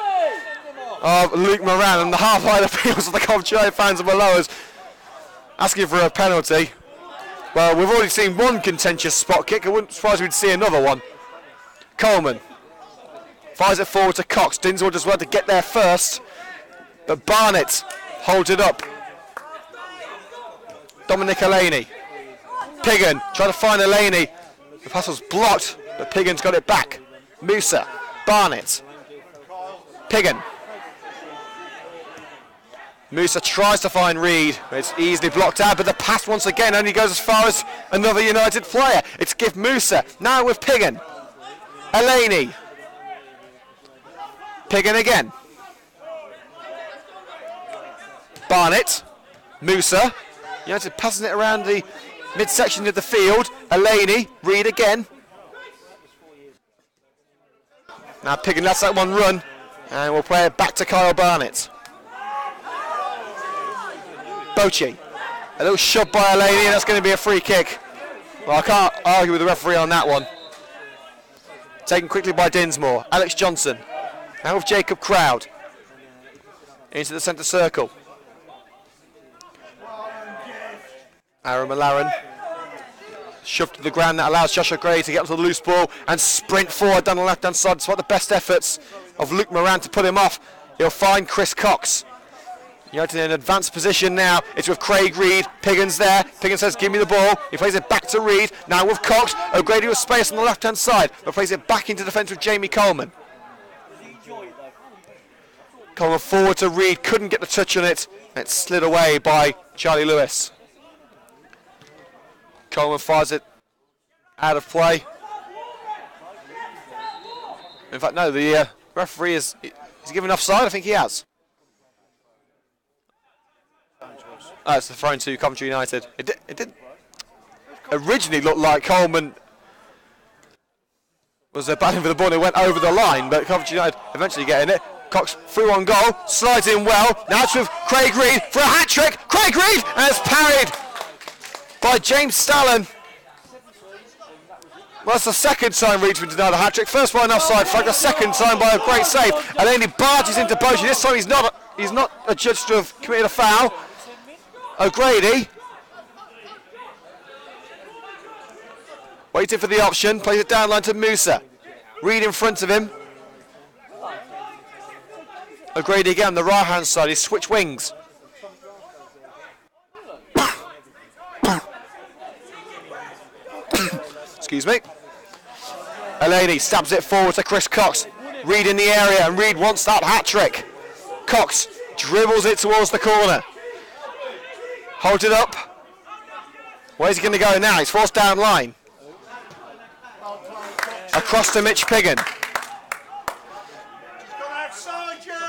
of Luke Moran, and the half-line appeals of the Coventry fans and below us asking for a penalty. Well, we've already seen one contentious spot kick. I wouldn't surprise me to see another one. Coleman fires it forward to Cox. Dinsmore does well to get there first, but Barnett holds it up. Dominic Elaney. Piggin trying to find Elaney. The pass was blocked, but Piggin's got it back. Musa, Barnett, Piggin. Musa tries to find Reed, but it's easily blocked out, but the pass once again only goes as far as another United player. It's give Musa, now with Piggin. Elaney. Piggin again. Barnett, Musa. United passing it around the midsection of the field. Elaney, Reed again. Now Piggin lets that one run, and we'll play it back to Kyle Barnett. Bochy, a little shove by Elaney, and that's going to be a free kick. Well, I can't argue with the referee on that one. Taken quickly by Dinsmore. Alex Johnson, now with Jacob Crowd. Into the centre circle. Aaron Malaren. Shoved to the ground, that allows Joshua Gray to get onto the loose ball and sprint forward down the left-hand side. Despite the best efforts of Luke Moran to put him off, he'll find Chris Cox. United in an advanced position now. It's with Craig Reed. Piggins there. Piggins says, give me the ball. He plays it back to Reed. Now with Cox. O'Grady with space on the left-hand side, but plays it back into defence with Jamie Coleman. Coleman forward to Reed. Couldn't get the touch on it. It slid away by Charlie Lewis. Coleman fires it out of play. In fact, no, the referee is given offside. I think he has. Oh, it's the throw to Coventry United. It did originally look like Coleman was battling for the ball and it went over the line, but Coventry United eventually getting it. Cox through on goal, slides in well. Now it's with Craig Reed for a hat-trick. Craig Reed, and it's parried by James Stallen. Well, that's the second time Reed's been denied a hat-trick. First by an offside flag, the second time by a great save. And then he barges into Bochy. This time he's not adjudged to have committed a foul. O'Grady waiting for the option, plays it down line to Musa. Reed in front of him. O'Grady again on the right hand side, he's switched wings. Excuse me. Elaney stabs it forward to Chris Cox. Reed in the area, and Reed wants that hat-trick. Cox dribbles it towards the corner. Holds it up. Where's he going to go now? He's forced down line. Across to Mitch Piggin.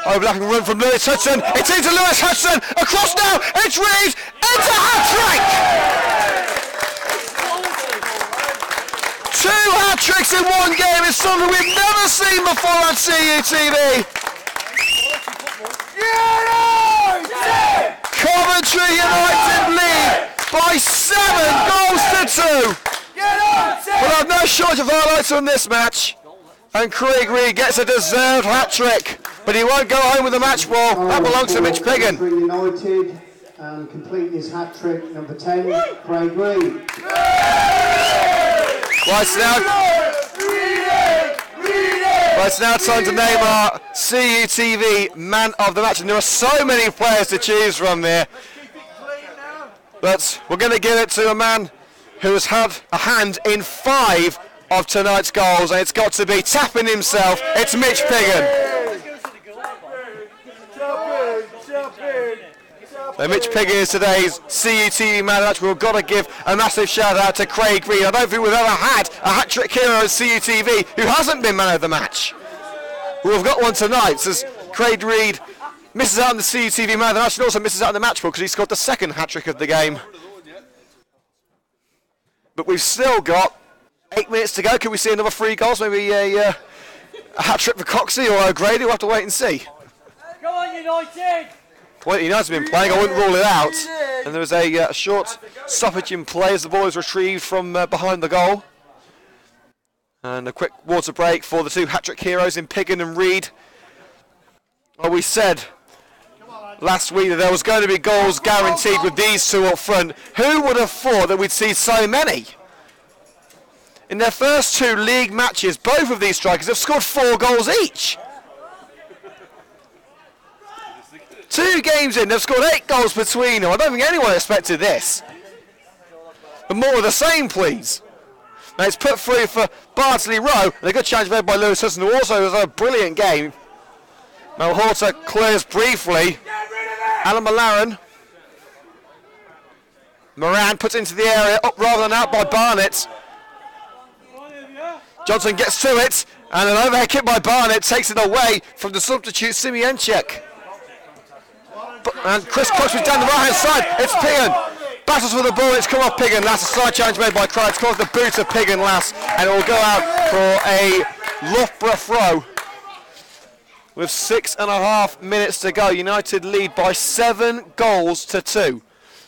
Overlapping run from Lewis Hudson. It's into Lewis Hudson. Across now. It's Reed. It's a hat-trick. 2 hat-tricks in one game is something we've never seen before on CUTV. Coventry United lead by 7 goals to 2. We'll have no shortage of highlights on this match. And Craig Reed gets a deserved hat-trick, but he won't go home with the match ball. That belongs to Mitch Piggin. United, and completing his hat-trick, number 10, Craig Reed. Right, it's now time to name our CUTV Man of the Match, and there are so many players to choose from there. But we're going to give it to a man who has had a hand in 5 of tonight's goals, and it's got to be tapping himself. It's Mitch Piggin. So Mitch Piggin is today's CUTV Man of the Match. We've got to give a massive shout out to Craig Reed. I don't think we've ever had a hat-trick hero at CUTV who hasn't been Man of the Match. Well, we've got one tonight, as Craig Reed misses out on the CUTV Man of the Match and also misses out on the match ball because he scored the second hat-trick of the game. But we've still got 8 minutes to go. Can we see another 3 goals? Maybe a hat-trick for Coxey or O'Grady? We'll have to wait and see. Go on, United! Well, United's been playing, I wouldn't rule it out. And there was a short stoppage in play as the ball is retrieved from behind the goal. And a quick water break for the 2 hat-trick heroes in Piggin and Reed. Well, we said last week that there was going to be goals guaranteed with these 2 up front. Who would have thought that we'd see so many? In their first 2 league matches, both of these strikers have scored 4 goals each. 2 games in, they've scored 8 goals between them. I don't think anyone expected this. But more of the same, please. Now it's put through for Bardsley Rowe, and a good challenge made by Lewis Hudson, who also has a brilliant game. Mel Horter clears briefly. Alan Malaren. Moran puts into the area, up rather than out by Barnett. Johnson gets to it, and an overhead kick by Barnett takes it away from the substitute Simienchek. And Chris Cox was down the right hand side. It's Piggin. Battles for the ball, it's come off Piggin. Last a side challenge made by Cry. It's called the boot of Piggin last, and it will go out for a Loughborough throw. with 6.5 minutes to go. United lead by 7 goals to 2.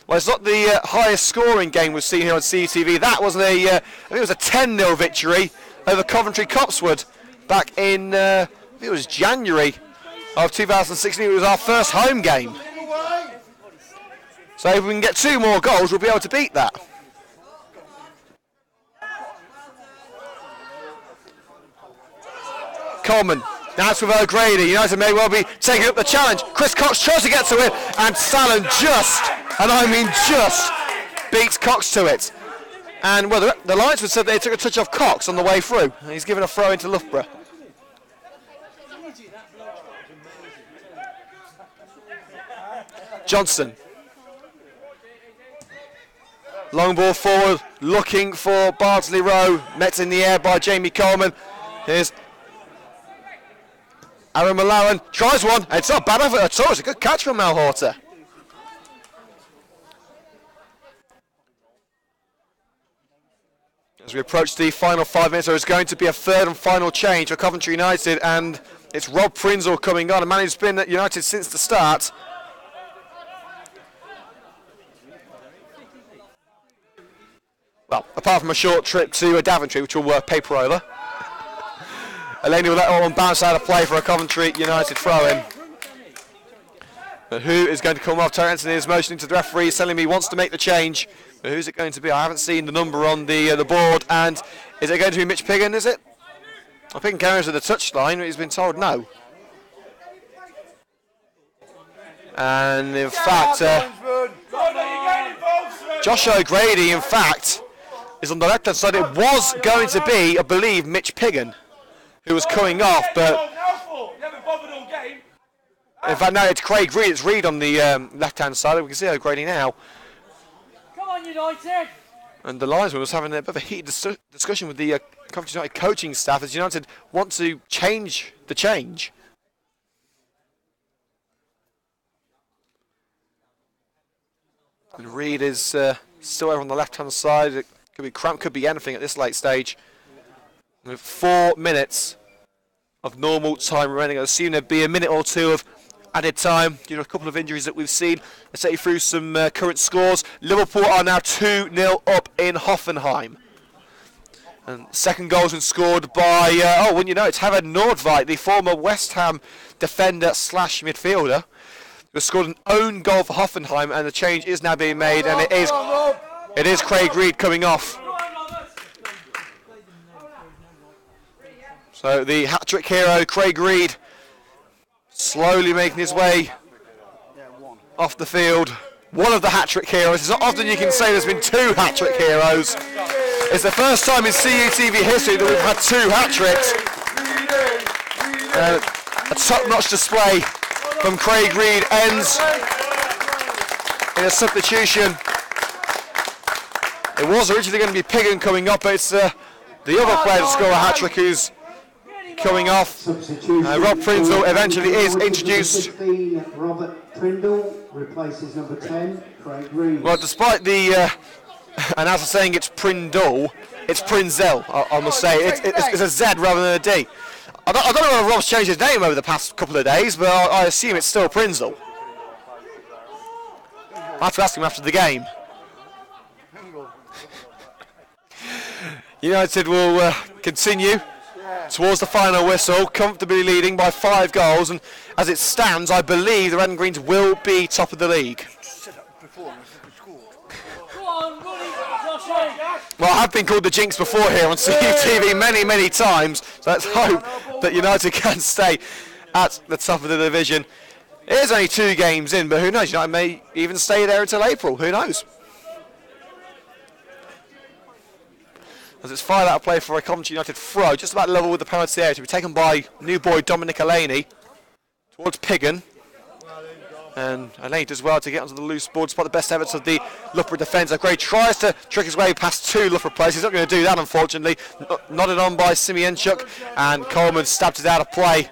Well, it's not the highest scoring game we've seen here on CTV. That was I think it was a 10-0 victory over Coventry Copswood back in, I think it was January of 2016. It was our first home game. So if we can get 2 more goals, we'll be able to beat that. Coleman, now it's with O'Grady. United may well be taking up the challenge. Chris Cox tries to get to it, and Salon just, and I mean just, beats Cox to it. And well, the linesman said they took a touch off Cox on the way through. And he's given a throw into Loughborough. Johnson. Long ball forward, looking for Bardsley Rowe. Met in the air by Jamie Coleman. Here's Aaron Mallowan. Tries one. It's not bad effort at all. It's a good catch from Malhorter. As we approach the final 5 minutes, there is going to be a third and final change for Coventry United, and it's Rob Prinzel coming on, a man who's been at United since the start. Well, apart from a short trip to Daventry, which will paper over. Eleni will let that one bounce out of play for a Coventry United throw-in. But who is going to come off? Terry Anthony is motioning to the referee, telling me he wants to make the change. But who's it going to be? I haven't seen the number on the board. And is it going to be Mitch Piggin, is it? I think Piggin at the touchline, but he's been told no. And in fact, Josh O'Grady, in fact, is on the left-hand side. It was going to be, I believe, Mitch Piggin, who was coming off, but in fact, no, it's Craig Reed. It's Reed on the left-hand side. We can see O'Grady now. Come on, United! And the linesman was having a bit of a heated discussion with the Coventry United coaching staff as United want to change the change. And Reed is still over on the left-hand side. It could be cramp, could be anything at this late stage. With 4 minutes of normal time remaining, I assume there'd be a minute or two of added time due to a couple of injuries that we've seen. Let's take you through some current scores. Liverpool are now 2-0 up in Hoffenheim. And second goal's been scored by, wouldn't you know, it's Havard Nordveit, the former West Ham defender slash midfielder, who has scored an own goal for Hoffenheim, and the change is now being made, and it is Craig Reed coming off. So the hat-trick hero, Craig Reed, slowly making his way off the field. One of the hat-trick heroes. It's not often you can say there's been 2 hat-trick heroes. It's the first time in CUTV history that we've had 2 hat-tricks. A top-notch display from Craig Reed ends in a substitution. It was originally going to be Piggin coming up, but it's the other player to score a hat-trick who's coming off. Rob Prinzel eventually is introduced. Robert Prindle replaces number 10, Craig Reed. Well, despite the, and as I'm saying it's Prindle, it's Prinzel, I must say. It's a Z rather than a D. I don't know if Rob's changed his name over the past couple of days, but I assume it's still Prinzel. I'll have to ask him after the game. United will continue towards the final whistle, comfortably leading by 5 goals, and as it stands, I believe the Red and Greens will be top of the league. Well, I've been called the jinx before here on CUTV many times, so let's hope that United can stay at the top of the division. It is only 2 games in, but who knows, United may even stay there until April, who knows? As it's fired out of play for a Coventry United throw, just about level with the penalty area, to be taken by new boy Dominic Eleni towards Piggin. And Eleni does well to get onto the loose ball, despite the best efforts of the Loughborough defence. Gray tries to trick his way past 2 Loughborough players. He's not going to do that, unfortunately. Nodded on by Simienchuk, and Coleman stabbed it out of play.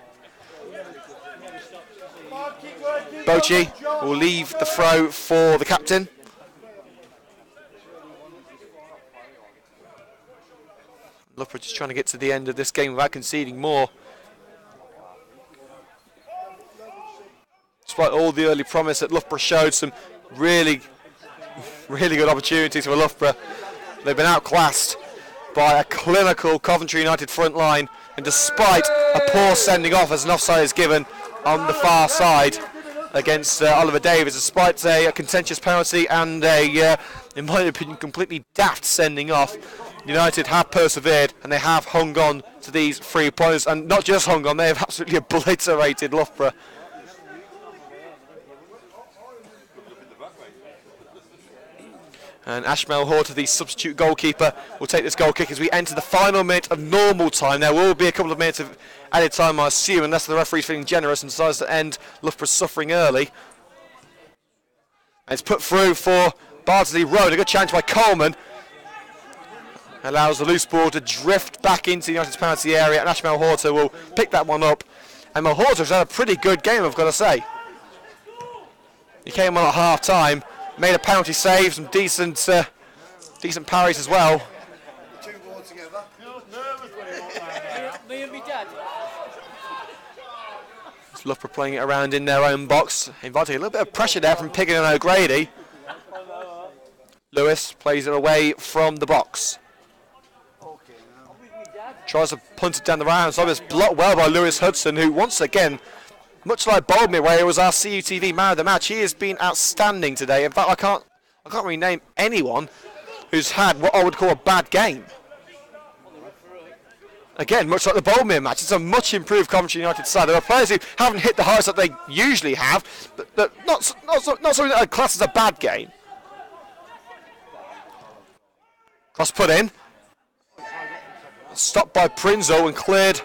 Bochi will leave the throw for the captain. Loughborough just trying to get to the end of this game without conceding more. despite all the early promise that Loughborough showed some really good opportunities for Loughborough. They've been outclassed by a clinical Coventry United front line, and despite a poor sending off as an offside is given on the far side against Oliver Davies, despite a contentious penalty and in my opinion, completely daft sending off, United have persevered and they have hung on to these 3 points, and not just hung on, they have absolutely obliterated Loughborough. And Ashmel Horter, the substitute goalkeeper, will take this goal kick as we enter the final minute of normal time. There will be a couple of minutes of added time, I assume, unless the referee's feeling generous and decides to end Loughborough's suffering early. And it's put through for Bardsley Road. A good challenge by Coleman. Allows the loose ball to drift back into United's penalty area, and Ashmel Horter will pick that one up. And Horter has had a pretty good game, I've got to say. He came on at half time. Made a penalty save, some decent parries as well. Two more together. Me and me dad. It's Loughborough playing it around in their own box, inviting a little bit of pressure there from Piggin and O'Grady. Lewis plays it away from the box. Tries to punt it down the right hand side, it's blocked well by Lewis Hudson, who once again, much like Boldmere, where he was our CUTV man of the match, he has been outstanding today. In fact, I can't really name anyone who's had what I would call a bad game. Again, much like the Boldmere match, it's a much improved Coventry United side. There are players who haven't hit the heights that they usually have, but not something that I'd class as a bad game. Cross put in. Stopped by Prinzo and cleared.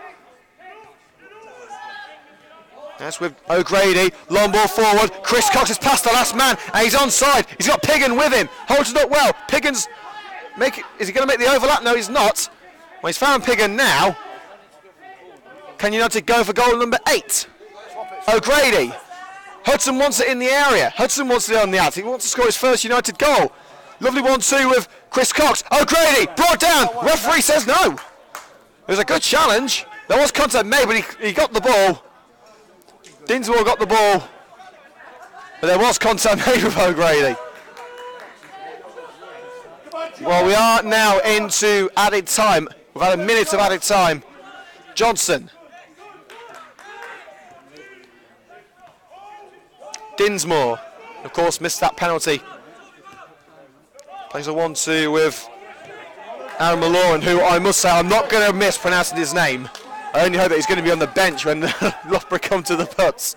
That's with O'Grady, long ball forward. Chris Cox has passed the last man and he's onside. He's got Piggin with him, holds it up well. Piggin's is he going to make the overlap? No, he's not. Well, he's found Piggin now. Can United go for goal number 8? O'Grady. Hudson wants it in the area. Hudson wants it on the out. He wants to score his first United goal. Lovely 1-2 with Chris Cox. O'Grady brought down. Referee says no. It was a good challenge. There was contact made, but he got the ball. Dinsmore got the ball, but there was contact made with O'Grady. Well, we are now into added time. We've had a minute of added time. Johnson. Dinsmore, of course, missed that penalty. Plays a 1-2 with Aaron Malloran, who I must say I'm not going to miss pronouncing his name. I only hope that he's going to be on the bench when Loughborough come to the putts.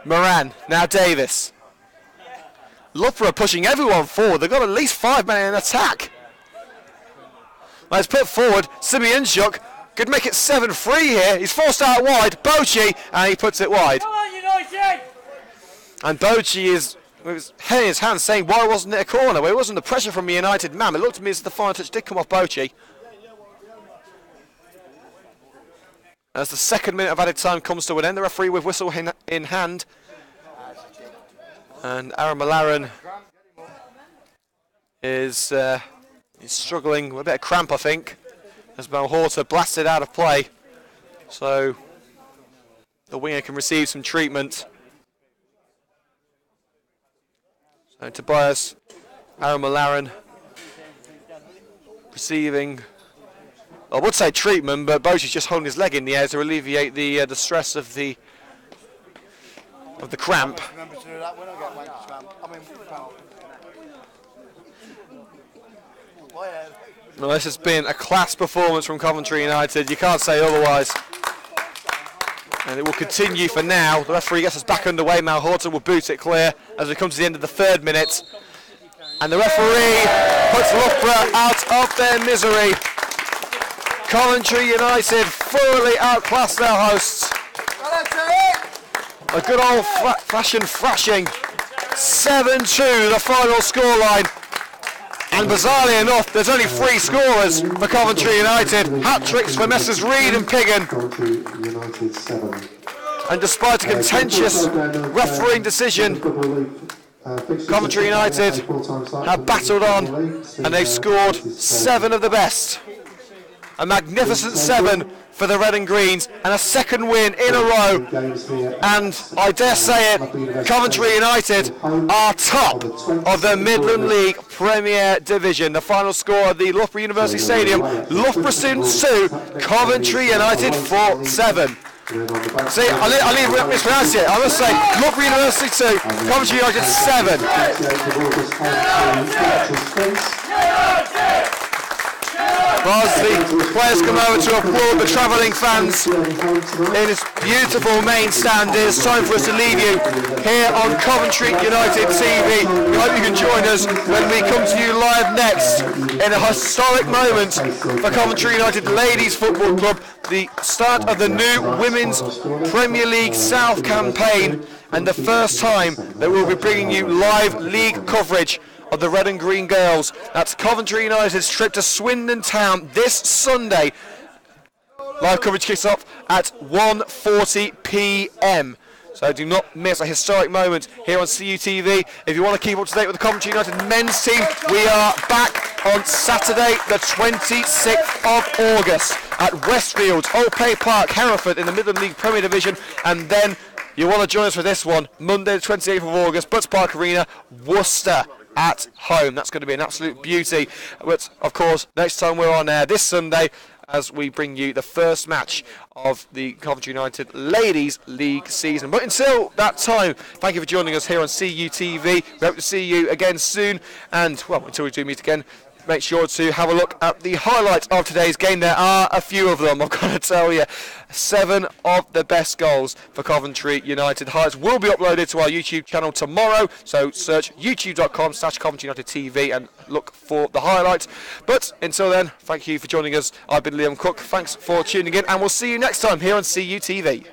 Moran, now Davis. Loughborough pushing everyone forward. They've got at least 5 men in attack. Well, it's put forward. Simeonchuk could make it 7-3 here. He's forced out wide. Bochi, and he puts it wide. Come on, United! And Bochi is with his head in his hand saying, why wasn't it a corner? Well, it wasn't the pressure from the United man. It looked to me as the final touch did come off Bochi. As the second minute of added time comes to an end, the referee with whistle in hand. And Aaron Malloran is struggling with a bit of cramp, I think, as Mel Horter blasted out of play. So the winger can receive some treatment. So Tobias, Aaron Malloran receiving, I would say treatment, but Bochi's just holding his leg in the air to alleviate the stress of the cramp. Remember to do that when I get my cramp. I mean, cramp. Well, this has been a class performance from Coventry United. You can't say otherwise. And it will continue for now. The referee gets us back underway. Mal Horton will boot it clear as we come to the end of the 3rd minute. And the referee puts Loughborough out of their misery. Coventry United thoroughly outclassed their hosts. A good old-fashioned thrashing. 7-2 the final scoreline. And bizarrely enough, there's only 3 scorers for Coventry United. Hat-tricks for Messrs Reid and Piggin. Coventry United 7. And despite a contentious refereeing decision, Coventry United have battled on and they've scored 7 of the best. A magnificent 7 for the Red and Greens, and a second win in a row. And I dare say it, Coventry United are top of the Midland League Premier Division. The final score at the Loughborough University Stadium, Loughborough Students 2, Coventry United 4-7. See, I need to mispronounce it. I must say, Loughborough University 2, Coventry United 7. As the players come over to applaud the travelling fans in this beautiful main stand, it is time for us to leave you here on Coventry United TV. We hope you can join us when we come to you live next in a historic moment for Coventry United Ladies Football Club, the start of the new Women's Premier League South campaign, and the first time that we'll be bringing you live league coverage of the Red and Green Girls. That's Coventry United's trip to Swindon Town this Sunday. Live coverage kicks off at 1:40 p.m. So do not miss a historic moment here on CUTV. If you want to keep up to date with the Coventry United men's team, we are back on Saturday the 26th of August at Westfields, Old Pay Park, Hereford in the Midland League Premier Division, and then you want to join us for this one, Monday the 28th of August, Butts Park Arena, Worcester at home. That's going to be an absolute beauty. But of course, next time we're on air this Sunday, as we bring you the first match of the Coventry United Ladies League season. But until that time, thank you for joining us here on CUTV. We hope to see you again soon. And, well, until we do meet again, make sure to have a look at the highlights of today's game. There are a few of them, I've got to tell you. 7 of the best goals for Coventry United. Highlights will be uploaded to our YouTube channel tomorrow, so search youtube.com/Coventry United TV and look for the highlights. But until then, thank you for joining us. I've been Liam Cook. Thanks for tuning in, and we'll see you next time here on CUTV.